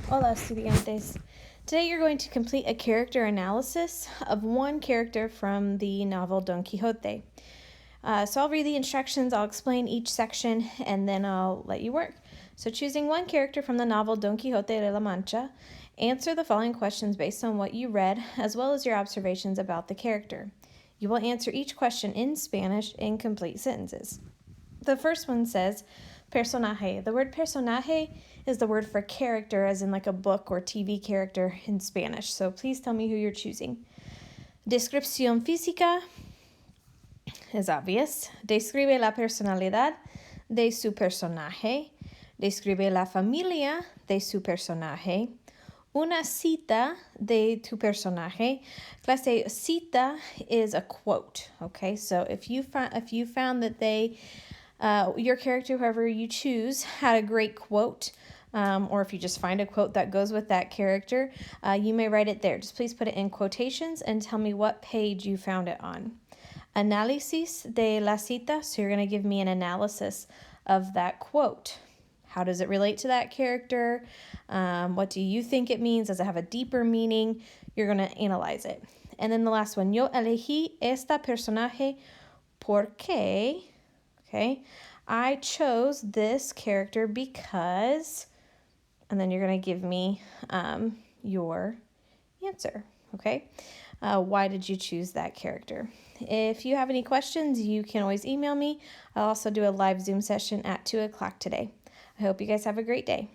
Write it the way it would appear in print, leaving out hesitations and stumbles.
Hola, estudiantes. Today you're going to complete a character analysis of one character from the novel Don Quixote. So I'll read the instructions, I'll explain each section, and then I'll let you work. So choosing one character from the novel Don Quixote de la Mancha, answer the following questions based on what you read, as well as your observations about the character. You will answer each question in Spanish in complete sentences. The first one says, personaje. The word personaje is the word for character, as in like a book or TV character in Spanish. So please tell me who you're choosing. Descripción física is obvious. Describe la personalidad de su personaje. Describe la familia de su personaje. Una cita de tu personaje. Clase cita is a quote. Okay, so if you found that your character, whoever you choose, had a great quote, or if you just find a quote that goes with that character, you may write it there. Just please put it in quotations and tell me what page you found it on. Análisis de la cita, so you're going to give me an analysis of that quote. How does it relate to that character? What do you think it means? Does it have a deeper meaning? You're going to analyze it. And then the last one, yo elegí esta personaje porque... Okay, I chose this character because, and then you're going to give me your answer, okay? Why did you choose that character? If you have any questions, you can always email me. I'll also do a live Zoom session at 2 o'clock today. I hope you guys have a great day.